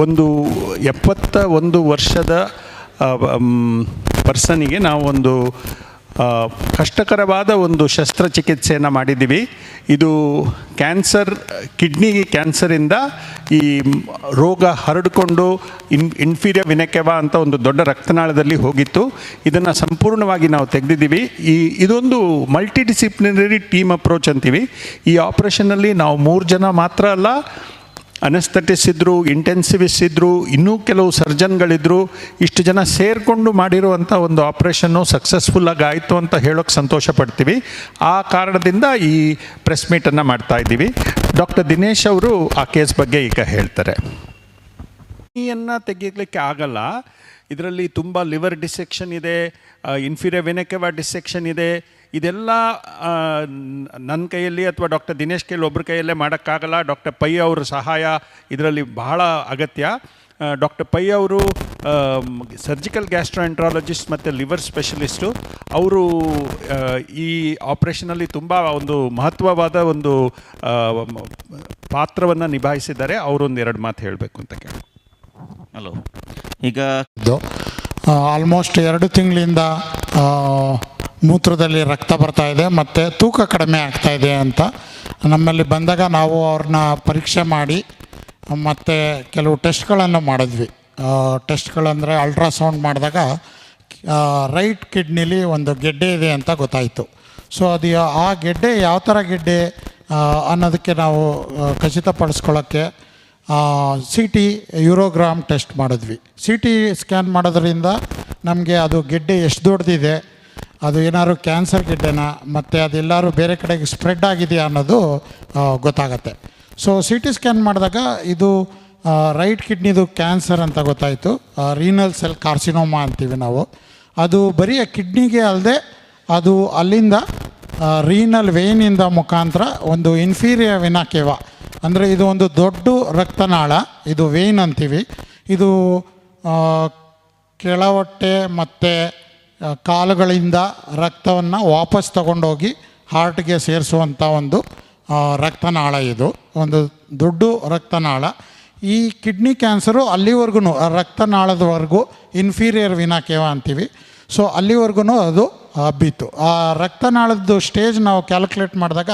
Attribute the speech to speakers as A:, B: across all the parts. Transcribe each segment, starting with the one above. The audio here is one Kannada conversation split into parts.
A: ಒಂದು 71 ವರ್ಷದ ಪರ್ಸನಿಗೆ ನಾವು ಒಂದು ಕಷ್ಟಕರವಾದ ಒಂದು ಶಸ್ತ್ರಚಿಕಿತ್ಸೆಯನ್ನು ಮಾಡಿದ್ದೀವಿ. ಇದು ಕ್ಯಾನ್ಸರ್, ಕಿಡ್ನಿ ಕ್ಯಾನ್ಸರಿಂದ ಈ ರೋಗ ಹರಡಿಕೊಂಡು ಇನ್ಫೀರಿಯರ್ ವೆನಾ ಕೇವಾ ಅಂತ ಒಂದು ದೊಡ್ಡ ರಕ್ತನಾಳದಲ್ಲಿ ಹೋಗಿತ್ತು. ಇದನ್ನು ಸಂಪೂರ್ಣವಾಗಿ ನಾವು ತೆಗೆದಿದ್ದೀವಿ. ಇದೊಂದು ಮಲ್ಟಿ ಡಿಸಿಪ್ಲಿನರಿ ಟೀಮ್ ಅಪ್ರೋಚ್ ಅಂತೀವಿ. ಈ ಆಪ್ರೇಷನ್ನಲ್ಲಿ ನಾವು 3 ಜನ ಮಾತ್ರ ಅಲ್ಲ, ಅನೆಸ್ಥೆಟಿಸ್ಟ್ ಇದ್ದರು, ಇಂಟೆನ್ಸಿವಿಸ್ಟ್ ಇದ್ದರು, ಇನ್ನೂ ಕೆಲವು ಸರ್ಜನ್ಗಳಿದ್ದರು. ಇಷ್ಟು ಜನ ಸೇರಿಕೊಂಡು ಮಾಡಿರುವಂಥ ಒಂದು ಆಪ್ರೇಷನ್ನು ಸಕ್ಸಸ್ಫುಲ್ಲಾಗಿ ಆಯಿತು ಅಂತ ಹೇಳೋಕ್ಕೆ ಸಂತೋಷ ಪಡ್ತೀವಿ. ಆ ಕಾರಣದಿಂದ ಈ ಪ್ರೆಸ್ ಮೀಟನ್ನು ಮಾಡ್ತಾ ಇದ್ದೀವಿ. ಡಾಕ್ಟರ್ ದಿನೇಶ್ ಅವರು ಆ ಕೇಸ್ ಬಗ್ಗೆ ಈಗ ಹೇಳ್ತಾರೆ. ಕಿಡ್ನಿಯನ್ನು ತೆಗಿಲಿಕ್ಕೆ ಆಗಲ್ಲ. ಇದರಲ್ಲಿ ತುಂಬ ಲಿವರ್ ಡಿಸೆಕ್ಷನ್ ಇದೆ, ಇನ್ಫೀರಿಯರ್ ವೆನಾ ಕೇವಾ ಡಿಸೆಕ್ಷನ್ ಇದೆ. ಇದೆಲ್ಲ ನನ್ನ ಕೈಯಲ್ಲಿ ಅಥವಾ ಡಾಕ್ಟರ್ ದಿನೇಶ್ ಕೈಯಲ್ಲಿ ಒಬ್ಬರ ಕೈಯಲ್ಲೇ ಮಾಡೋಕ್ಕಾಗಲ್ಲ. ಡಾಕ್ಟರ್ ಪೈ ಅವರ ಸಹಾಯ ಇದರಲ್ಲಿ ಬಹಳ ಅಗತ್ಯ. ಡಾಕ್ಟರ್ ಪೈ ಅವರು ಸರ್ಜಿಕಲ್ ಗ್ಯಾಸ್ಟ್ರೋಎಂಟ್ರಾಲಜಿಸ್ಟ್ ಮತ್ತು ಲಿವರ್ ಸ್ಪೆಷಲಿಸ್ಟು. ಅವರು ಈ ಆಪ್ರೇಷನಲ್ಲಿ ತುಂಬ ಒಂದು ಮಹತ್ವವಾದ ಒಂದು ಪಾತ್ರವನ್ನು ನಿಭಾಯಿಸಿದ್ದಾರೆ. ಅವರೊಂದು 2 ಮಾತು ಹೇಳಬೇಕು ಅಂತ ಕೇಳಿ.
B: ಹಲೋ, ಈಗ
C: ಆಲ್ಮೋಸ್ಟ್ 2 ತಿಂಗಳಿಂದ ಮೂತ್ರದಲ್ಲಿ ರಕ್ತ ಬರ್ತಾ ಇದೆ ಮತ್ತು ತೂಕ ಕಡಿಮೆ ಆಗ್ತಾಯಿದೆ ಅಂತ ನಮ್ಮಲ್ಲಿ ಬಂದಾಗ ನಾವು ಅವ್ರನ್ನ ಪರೀಕ್ಷೆ ಮಾಡಿ ಮತ್ತು ಕೆಲವು ಟೆಸ್ಟ್ಗಳನ್ನು ಮಾಡಿದ್ವಿ. ಟೆಸ್ಟ್ಗಳಂದರೆ ಅಲ್ಟ್ರಾಸೌಂಡ್ ಮಾಡಿದಾಗ ರೈಟ್ ಕಿಡ್ನಿಲಿ ಒಂದು ಗೆಡ್ಡೆ ಇದೆ ಅಂತ ಗೊತ್ತಾಯಿತು. ಸೊ ಅದು ಆ ಗೆಡ್ಡೆ ಯಾವ ಥರ ಗೆಡ್ಡೆ ಅನ್ನೋದಕ್ಕೆ ನಾವು ಖಚಿತಪಡಿಸ್ಕೊಳ್ಳೋಕ್ಕೆ CT ಯೂರೋಗ್ರಾಮ್ ಟೆಸ್ಟ್ ಮಾಡಿದ್ವಿ. CT ಸ್ಕ್ಯಾನ್ ಮಾಡೋದ್ರಿಂದ ನಮಗೆ ಅದು ಗೆಡ್ಡೆ ಎಷ್ಟು ದೊಡ್ಡದಿದೆ, ಅದು ಏನಾದ್ರು ಕ್ಯಾನ್ಸರ್ ಗೆಡ್ಡೆನಾ, ಮತ್ತು ಅದೆಲ್ಲರೂ ಬೇರೆ ಕಡೆಗೆ ಸ್ಪ್ರೆಡ್ ಆಗಿದೆಯಾ ಅನ್ನೋದು ಗೊತ್ತಾಗತ್ತೆ. ಸೊ CT ಸ್ಕ್ಯಾನ್ ಮಾಡಿದಾಗ ಇದು ರೈಟ್ ಕಿಡ್ನಿದು ಕ್ಯಾನ್ಸರ್ ಅಂತ ಗೊತ್ತಾಯಿತು. ರೀನಲ್ ಸೆಲ್ ಕಾರ್ಸಿನೋಮಾ ಅಂತೀವಿ ನಾವು. ಅದು ಬರೀ ಕಿಡ್ನಿಗೆ ಅಲ್ಲದೆ ಅದು ಅಲ್ಲಿಂದ ರೀನಲ್ ವೇನಿಂದ ಮುಖಾಂತರ ಒಂದು ಇನ್ಫೀರಿಯರ್ ವೆನಾ ಕೇವಾ, ಅಂದರೆ ಇದು ಒಂದು ದೊಡ್ಡ ರಕ್ತನಾಳ, ಇದು ವೇನ್ ಅಂತೀವಿ. ಇದು ಕೆಳಹೊಟ್ಟೆ ಮತ್ತು ಕಾಲುಗಳಿಂದ ರಕ್ತವನ್ನು ವಾಪಸ್ ತಗೊಂಡೋಗಿ ಹಾರ್ಟ್ಗೆ ಸೇರಿಸುವಂಥ ಒಂದು ರಕ್ತನಾಳ. ಇದು ಒಂದು ದೊಡ್ಡ ರಕ್ತನಾಳ. ಈ ಕಿಡ್ನಿ ಕ್ಯಾನ್ಸರು ಅಲ್ಲಿವರೆಗೂ ರಕ್ತನಾಳದವರೆಗೂ ಇನ್ಫೀರಿಯರ್ ವೆನಾ ಕೇವಾ ಅಂತೀವಿ. ಸೊ ಅಲ್ಲಿವರೆಗೂ ಅದು ಹಬ್ಬಿತ್ತು. ಆ ರಕ್ತನಾಳದ್ದು ಸ್ಟೇಜ್ ನಾವು ಕ್ಯಾಲ್ಕುಲೇಟ್ ಮಾಡಿದಾಗ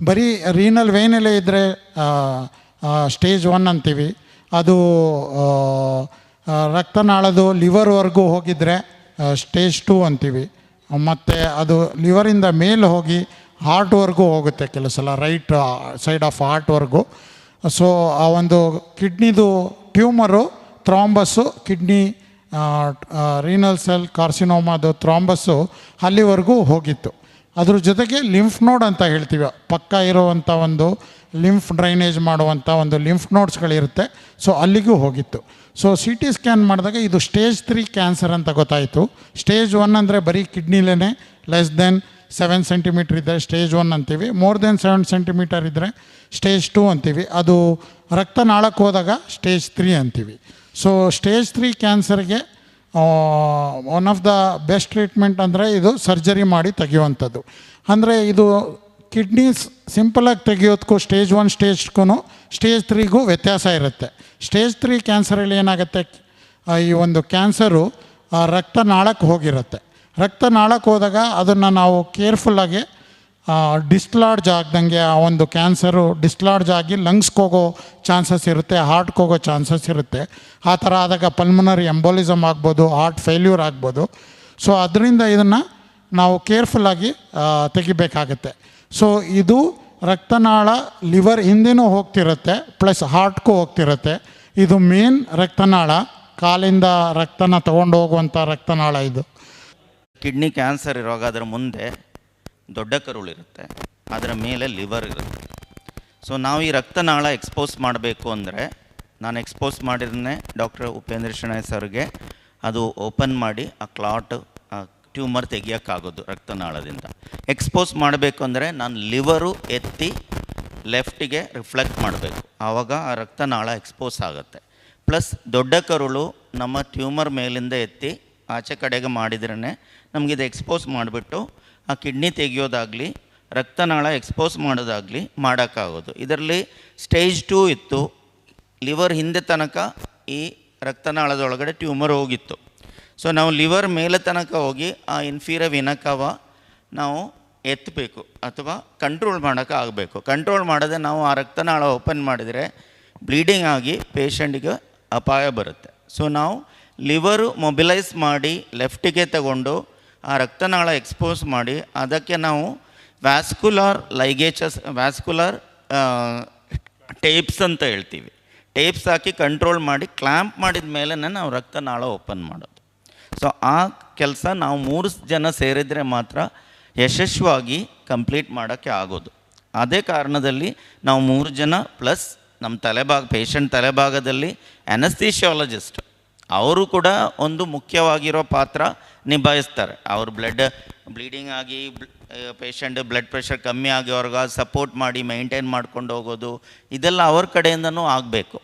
C: ಬರೀ ರೀನಲ್ ವೇನಲ್ಲೇ ಇದ್ದರೆ ಸ್ಟೇಜ್ 1 ಅಂತೀವಿ. ಅದು ರಕ್ತನಾಳದು ಲಿವರ್ವರೆಗೂ ಹೋಗಿದರೆ ಸ್ಟೇಜ್ 2 ಅಂತೀವಿ. ಮತ್ತು ಅದು ಲಿವರಿಂದ ಮೇಲೆ ಹೋಗಿ ಹಾರ್ಟ್ವರೆಗೂ ಹೋಗುತ್ತೆ ಕೆಲವು ಸಲ, ರೈಟ್ ಸೈಡ್ ಆಫ್ ಹಾರ್ಟ್ವರೆಗೂ. ಸೊ ಆ ಒಂದು ಕಿಡ್ನಿದು ಟ್ಯೂಮರು, ಥ್ರಾಂಬಸ್ಸು, ಕಿಡ್ನಿ ರೀನಲ್ ಸೆಲ್ ಕಾರ್ಸಿನೋಮಾದು ಥ್ರಾಂಬಸ್ಸು ಅಲ್ಲಿವರೆಗೂ ಹೋಗಿತ್ತು. ಅದ್ರ ಜೊತೆಗೆ ಲಿಂಫ್ ನೋಡ್ ಅಂತ ಹೇಳ್ತೀವಿ, ಪಕ್ಕ ಇರುವಂಥ ಒಂದು ಲಿಂಫ್ ಡ್ರೈನೇಜ್ ಮಾಡುವಂಥ ಒಂದು ಲಿಂಫ್ ನೋಡ್ಸ್ಗಳಿರುತ್ತೆ. ಸೊ ಅಲ್ಲಿಗೂ ಹೋಗಿತ್ತು. ಸೊ CT ಸ್ಕ್ಯಾನ್ ಮಾಡಿದಾಗ ಇದು ಸ್ಟೇಜ್ 3 ಕ್ಯಾನ್ಸರ್ ಅಂತ ಗೊತ್ತಾಯಿತು. ಸ್ಟೇಜ್ 1 ಅಂದರೆ ಬರೀ ಕಿಡ್ನಿಲೇ ಲೆಸ್ ದೆನ್ 7 ಸೆಂಟಿಮೀಟ್ರ್ ಇದ್ದರೆ ಸ್ಟೇಜ್ 1 ಅಂತೀವಿ. ಮೋರ್ ದೆನ್ 7 ಸೆಂಟಿಮೀಟರ್ ಇದ್ದರೆ ಸ್ಟೇಜ್ 2 ಅಂತೀವಿ. ಅದು ರಕ್ತನಾಳಕ್ಕೆ ಹೋದಾಗ ಸ್ಟೇಜ್ 3 ಅಂತೀವಿ. ಸೊ ಸ್ಟೇಜ್ 3 ಕ್ಯಾನ್ಸರ್ಗೆ one of the best treatment ಅಂದರೆ ಇದು ಸರ್ಜರಿ ಮಾಡಿ ತೆಗೆಯುವಂಥದ್ದು. ಅಂದರೆ ಇದು ಕಿಡ್ನಿ ಸಿಂಪಲಾಗಿ ತೆಗೆಯೋದಕ್ಕೂ ಸ್ಟೇಜ್ 1 ಸ್ಟೇಜ್ಗೂ ಸ್ಟೇಜ್ 3ಗೂ ವ್ಯತ್ಯಾಸ ಇರುತ್ತೆ. ಸ್ಟೇಜ್ 3 ಕ್ಯಾನ್ಸರಲ್ಲಿ ಏನಾಗುತ್ತೆ, ಈ ಒಂದು ಕ್ಯಾನ್ಸರು ರಕ್ತನಾಳಕ್ಕೆ ಹೋಗಿರುತ್ತೆ. ರಕ್ತನಾಳಕ್ಕೆ ಹೋದಾಗ ಅದನ್ನು ನಾವು ಕೇರ್ಫುಲ್ಲಾಗಿ ಡಿಸ್ಲಾಡ್ಜ್ ಆಗ್ದಂಗೆ, ಆ ಒಂದು ಕ್ಯಾನ್ಸರು ಡಿಸ್ಲಾಡ್ಜ್ ಆಗಿ ಲಂಗ್ಸ್ಗೆ ಹೋಗೋ ಚಾನ್ಸಸ್ ಇರುತ್ತೆ, ಹಾರ್ಟ್ಗೆ ಹೋಗೋ ಚಾನ್ಸಸ್ ಇರುತ್ತೆ. ಆ ಥರ ಆದಾಗ ಪಲ್ಮನರಿ ಎಂಬೋಲಿಸಮ್ ಆಗ್ಬೋದು, ಹಾರ್ಟ್ ಫೇಲ್ಯೂರ್ ಆಗ್ಬೋದು. ಸೊ ಅದರಿಂದ ಇದನ್ನು ನಾವು ಕೇರ್ಫುಲ್ಲಾಗಿ ತೆಗಿಬೇಕಾಗತ್ತೆ. ಸೊ ಇದು ರಕ್ತನಾಳ ಲಿವರ್ ಹಿಂದೆನೂ ಹೋಗ್ತಿರುತ್ತೆ, ಪ್ಲಸ್ ಹಾರ್ಟ್ಗೂ ಹೋಗ್ತಿರುತ್ತೆ. ಇದು ಮೇನ್ ರಕ್ತನಾಳ, ಕಾಲಿಂದ ರಕ್ತನ ತೊಗೊಂಡು ಹೋಗುವಂಥ ರಕ್ತನಾಳ ಇದು.
B: ಕಿಡ್ನಿ ಕ್ಯಾನ್ಸರ್ ಇರುವಾಗ ಅದರ ಮುಂದೆ ದೊಡ್ಡ ಕರುಳಿರುತ್ತೆ, ಅದರ ಮೇಲೆ ಲಿವರ್ ಇರುತ್ತೆ. ಸೊ ನಾವು ಈ ರಕ್ತನಾಳ ಎಕ್ಸ್ಪೋಸ್ ಮಾಡಬೇಕು ಅಂದರೆ, ನಾನು ಎಕ್ಸ್ಪೋಸ್ ಮಾಡಿದ್ರೆ ಡಾಕ್ಟರ್ ಉಪೇಂದ್ರ ಶೆಣೈ ಸರ್ಗೆ ಅದು ಓಪನ್ ಮಾಡಿ ಆ ಕ್ಲಾಟ್ ಟ್ಯೂಮರ್ ತೆಗಿಯೋಕ್ಕಾಗೋದು ರಕ್ತನಾಳದಿಂದ. ಎಕ್ಸ್ಪೋಸ್ ಮಾಡಬೇಕು ಅಂದರೆ ನಾನು ಲಿವರು ಎತ್ತಿ ಲೆಫ್ಟಿಗೆ ರಿಫ್ಲೆಕ್ಟ್ ಮಾಡಬೇಕು, ಆವಾಗ ಆ ರಕ್ತನಾಳ ಎಕ್ಸ್ಪೋಸ್ ಆಗುತ್ತೆ. ಪ್ಲಸ್ ದೊಡ್ಡ ಕರುಳು ನಮ್ಮ ಟ್ಯೂಮರ್ ಮೇಲಿಂದ ಎತ್ತಿ ಆಚೆ ಕಡೆಗೆ ಮಾಡಿದ್ರೇ ನಮಗಿದು ಎಕ್ಸ್ಪೋಸ್ ಮಾಡಿಬಿಟ್ಟು ಆ ಕಿಡ್ನಿ ತೆಗೆಯೋದಾಗಲಿ ರಕ್ತನಾಳ ಎಕ್ಸ್ಪೋಸ್ ಮಾಡೋದಾಗಲಿ ಮಾಡೋಕ್ಕಾಗೋದು. ಇದರಲ್ಲಿ ಸ್ಟೇಜ್ 2 ಇತ್ತು, ಲಿವರ್ ಹಿಂದೆ ತನಕ ಈ ರಕ್ತನಾಳದೊಳಗಡೆ ಟ್ಯೂಮರ್ ಹೋಗಿತ್ತು. ಸೊ ನಾವು ಲಿವರ್ ಮೇಲೆ ತನಕ ಹೋಗಿ ಆ ಇನ್ಫೀರಿಯರ್ ವಿನಾ ಕವ ನಾವು ಎತ್ತಬೇಕು ಅಥವಾ ಕಂಟ್ರೋಲ್ ಮಾಡೋಕ್ಕೆ ಆಗಬೇಕು. ಕಂಟ್ರೋಲ್ ಮಾಡದೆ ನಾವು ಆ ರಕ್ತನಾಳ ಓಪನ್ ಮಾಡಿದರೆ ಬ್ಲೀಡಿಂಗ್ ಆಗಿ ಪೇಷಂಟಿಗೆ ಅಪಾಯ ಬರುತ್ತೆ. ಸೊ ನಾವು ಲಿವರು ಮೊಬಿಲೈಸ್ ಮಾಡಿ ಲೆಫ್ಟಿಗೆ ತಗೊಂಡು ಆ ರಕ್ತನಾಳ ಎಕ್ಸ್ಪೋಸ್ ಮಾಡಿ ಅದಕ್ಕೆ ನಾವು ವ್ಯಾಸ್ಕುಲರ್ ಟೇಪ್ಸ್ ಅಂತ ಹೇಳ್ತೀವಿ. ಟೇಪ್ಸ್ ಹಾಕಿ ಕಂಟ್ರೋಲ್ ಮಾಡಿ ಕ್ಲ್ಯಾಂಪ್ ಮಾಡಿದ ಮೇಲೆ ನಾವು ರಕ್ತನಾಳ ಓಪನ್ ಮಾಡೋದು. ಸೊ ಆ ಕೆಲಸ ನಾವು 3 ಜನ ಸೇರಿದರೆ ಮಾತ್ರ ಯಶಸ್ವಿಯಾಗಿ ಕಂಪ್ಲೀಟ್ ಮಾಡೋಕ್ಕೆ ಆಗೋದು. ಅದೇ ಕಾರಣದಲ್ಲಿ ನಾವು 3 ಜನ ಪ್ಲಸ್ ನಮ್ಮ ಪೇಷಂಟ್ ತಲೆಭಾಗದಲ್ಲಿ ಅನಸ್ಥೀಶಿಯಾಲಜಿಸ್ಟ್ ಅವರು ಕೂಡ ಒಂದು ಮುಖ್ಯವಾಗಿರೋ ಪಾತ್ರ ನಿಭಾಯಿಸ್ತಾರೆ. ಅವರು ಬ್ಲೀಡಿಂಗ್ ಆಗಿ ಪೇಷಂಟ್ ಬ್ಲಡ್ ಪ್ರೆಷರ್ ಕಮ್ಮಿ ಆಗೋರ್ಗೆ ಸಪೋರ್ಟ್ ಮಾಡಿ ಮೇಂಟೈನ್ ಮಾಡ್ಕೊಂಡು ಹೋಗೋದು ಇದೆಲ್ಲ ಅವ್ರ ಕಡೆಯಿಂದನೂ ಆಗಬೇಕು.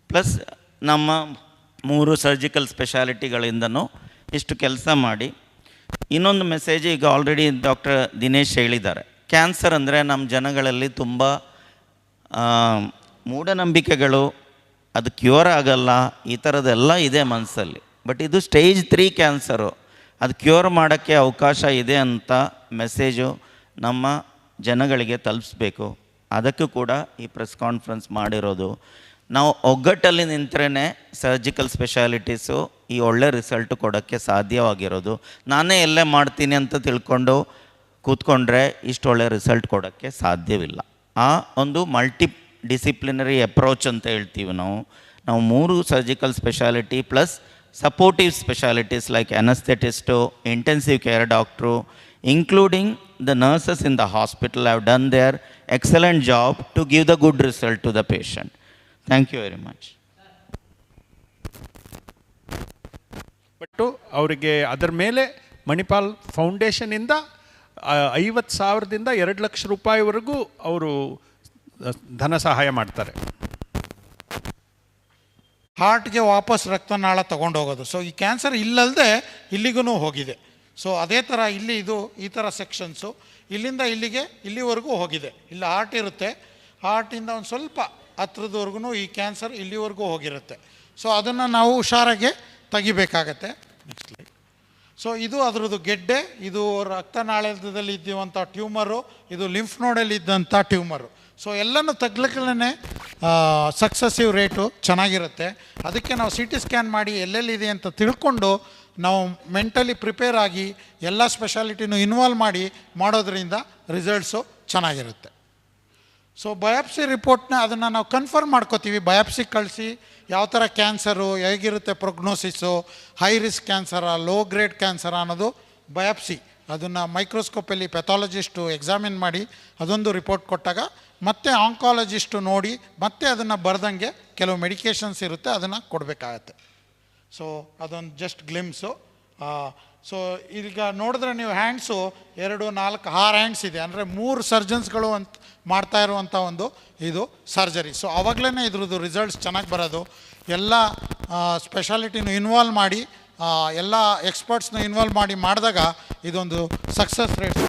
B: ಪ್ಲಸ್ ನಮ್ಮ 3 ಸರ್ಜಿಕಲ್ ಸ್ಪೆಷಾಲಿಟಿಗಳಿಂದನೂ ಇಷ್ಟು ಕೆಲಸ ಮಾಡಿ. ಇನ್ನೊಂದು ಮೆಸೇಜ್ ಈಗ ಆಲ್ರೆಡಿ ಡಾಕ್ಟರ್ ದಿನೇಶ್ ಹೇಳಿದ್ದಾರೆ. ಕ್ಯಾನ್ಸರ್ ಅಂದರೆ ನಮ್ಮ ಜನಗಳಲ್ಲಿ ತುಂಬ ಮೂಢನಂಬಿಕೆಗಳು, ಅದು ಕ್ಯೂರ್ ಆಗಲ್ಲ, ಈ ಥರದ್ದೆಲ್ಲ ಇದೆ ಮನಸ್ಸಲ್ಲಿ. ಬಟ್ ಇದು ಸ್ಟೇಜ್ 3 ಕ್ಯಾನ್ಸರು, ಅದು ಕ್ಯೂರ್ ಮಾಡೋಕ್ಕೆ ಅವಕಾಶ ಇದೆ ಅಂತ ಮೆಸೇಜು ನಮ್ಮ ಜನಗಳಿಗೆ ತಲುಪಿಸ್ಬೇಕು. ಅದಕ್ಕೂ ಕೂಡ ಈ ಪ್ರೆಸ್ ಕಾನ್ಫರೆನ್ಸ್ ಮಾಡಿರೋದು. ನಾವು ಒಗ್ಗಟ್ಟಲ್ಲಿ ನಿಂತರೇ ಸರ್ಜಿಕಲ್ ಸ್ಪೆಷಾಲಿಟೀಸು ಈ ಒಳ್ಳೆ ರಿಸಲ್ಟ್ ಕೊಡೋಕ್ಕೆ ಸಾಧ್ಯವಾಗಿರೋದು. ನಾನೇ ಎಲ್ಲೇ ಮಾಡ್ತೀನಿ ಅಂತ ತಿಳ್ಕೊಂಡು ಕೂತ್ಕೊಂಡ್ರೆ ಇಷ್ಟು ಒಳ್ಳೆ ರಿಸಲ್ಟ್ ಕೊಡೋಕ್ಕೆ ಸಾಧ್ಯವಿಲ್ಲ. ಆ ಒಂದು ಮಲ್ಟಿ ಡಿಸಿಪ್ಲಿನರಿ ಅಪ್ರೋಚ್ ಅಂತ ಹೇಳ್ತೀವಿ ನಾವು 3 surgical speciality plus supportive specialities like anaesthetist, intensive care doctor, including the nurses in the hospital have done their excellent job to give the good result to the patient. Thank you very much.
A: But ಅವರಿಗೆ ಅದರ ಮೇಲೆ ಮಣಿಪಾಲ್ ಫೌಂಡೇಶನಿಂದ 50,000ದಿಂದ 2 ಲಕ್ಷ ರೂಪಾಯಿವರೆಗೂ ಅವರು ಧನ ಸಹಾಯ ಮಾಡ್ತಾರೆ.
C: ಹಾರ್ಟ್ಗೆ ವಾಪಸ್ ರಕ್ತನಾಳ ತೊಗೊಂಡೋಗೋದು. ಸೊ ಈ ಕ್ಯಾನ್ಸರ್ ಇಲ್ಲದೆ ಇಲ್ಲಿಗೂ ಹೋಗಿದೆ. ಸೊ ಅದೇ ಥರ ಇಲ್ಲಿ ಇದು ಈ ಥರ ಸೆಕ್ಷನ್ಸು ಇಲ್ಲಿಂದ ಇಲ್ಲಿವರೆಗೂ ಹೋಗಿದೆ. ಇಲ್ಲಿ ಹಾರ್ಟ್ ಇರುತ್ತೆ, ಹಾರ್ಟಿಂದ ಒಂದು ಸ್ವಲ್ಪ ಹತ್ರದವರೆಗೂ ಈ ಕ್ಯಾನ್ಸರ್ ಇಲ್ಲಿವರೆಗೂ ಹೋಗಿರುತ್ತೆ. ಸೊ ಅದನ್ನು ನಾವು ಹುಷಾರಾಗೆ ತೆಗಿಬೇಕಾಗತ್ತೆ. Next light. ಸೊ ಇದು ಅದರದ್ದು ಗೆಡ್ಡೆ, ಇದು ರಕ್ತನಾಳದಲ್ಲಿ ಇದ್ದಂಥ ಟ್ಯೂಮರು, ಇದು ಲಿಂಫ್ ನೋಡಲ್ಲಿ ಇದ್ದಂಥ ಟ್ಯೂಮರು. ಸೊ ಎಲ್ಲನೂ ತಗ್ಲಿಕ್ಕಲೇ ಸಕ್ಸಸ್ಸಿವ್ ರೇಟು ಚೆನ್ನಾಗಿರುತ್ತೆ. ಅದಕ್ಕೆ ನಾವು CT ಸ್ಕ್ಯಾನ್ ಮಾಡಿ ಎಲ್ಲೆಲ್ಲಿದೆ ಅಂತ ತಿಳ್ಕೊಂಡು ನಾವು ಮೆಂಟಲಿ ಪ್ರಿಪೇರ್ ಆಗಿ ಎಲ್ಲ ಸ್ಪೆಷಾಲಿಟಿನೂ ಇನ್ವಾಲ್ವ್ ಮಾಡಿ ಮಾಡೋದ್ರಿಂದ ರಿಸಲ್ಟ್ಸು ಚೆನ್ನಾಗಿರುತ್ತೆ. ಸೊ ಬಯಾಪ್ಸಿ ರಿಪೋರ್ಟ್ನ ಅದನ್ನು ನಾವು ಕನ್ಫರ್ಮ್ ಮಾಡ್ಕೋತೀವಿ. ಬಯಾಪ್ಸಿ ಕಳಿಸಿ ಯಾವ ಥರ ಕ್ಯಾನ್ಸರು, ಹೇಗಿರುತ್ತೆ ಪ್ರೊಗ್ನೋಸಿಸು, ಹೈ ರಿಸ್ಕ್ ಕ್ಯಾನ್ಸರಾ, ಲೋ ಗ್ರೇಡ್ ಕ್ಯಾನ್ಸರಾ ಅನ್ನೋದು ಬಯಾಪ್ಸಿ. ಅದನ್ನು ಮೈಕ್ರೋಸ್ಕೋಪಲ್ಲಿ ಪೆಥಾಲಜಿಸ್ಟು ಎಕ್ಸಾಮಿನ್ ಮಾಡಿ ಅದೊಂದು ರಿಪೋರ್ಟ್ ಕೊಟ್ಟಾಗ ಮತ್ತೆ ಆಂಕಾಲಜಿಸ್ಟು ನೋಡಿ ಮತ್ತೆ ಅದನ್ನು ಬರ್ದಂಗೆ ಕೆಲವು ಮೆಡಿಕೇಷನ್ಸ್ ಇರುತ್ತೆ, ಅದನ್ನು ಕೊಡಬೇಕಾಗತ್ತೆ. ಸೊ ಅದೊಂದು ಜಸ್ಟ್ ಗ್ಲಿಮ್ಸು. ಸೊ ಈಗ ನೋಡಿದ್ರೆ ನೀವು ಹ್ಯಾಂಡ್ಸು 2, 4, 6 ಹ್ಯಾಂಡ್ಸ್ ಇದೆ. ಅಂದರೆ 3 ಸರ್ಜನ್ಸ್ಗಳು ಅಂತ ಮಾಡ್ತಾ ಇರುವಂಥ ಒಂದು ಇದು ಸರ್ಜರಿ. ಸೊ ಆವಾಗಲೇ ಇದ್ರದ್ದು ರಿಸಲ್ಟ್ಸ್ ಚೆನ್ನಾಗಿ ಬರೋದು. ಎಲ್ಲ ಸ್ಪೆಷಾಲಿಟಿನೂ ಇನ್ವಾಲ್ವ್ ಮಾಡಿ ಎಲ್ಲ ಎಕ್ಸ್ಪರ್ಟ್ಸ್ನ ಇನ್ವಾಲ್ವ್ ಮಾಡಿ ಮಾಡಿದಾಗ ಇದೊಂದು ಸಕ್ಸಸ್ ರೇಟ್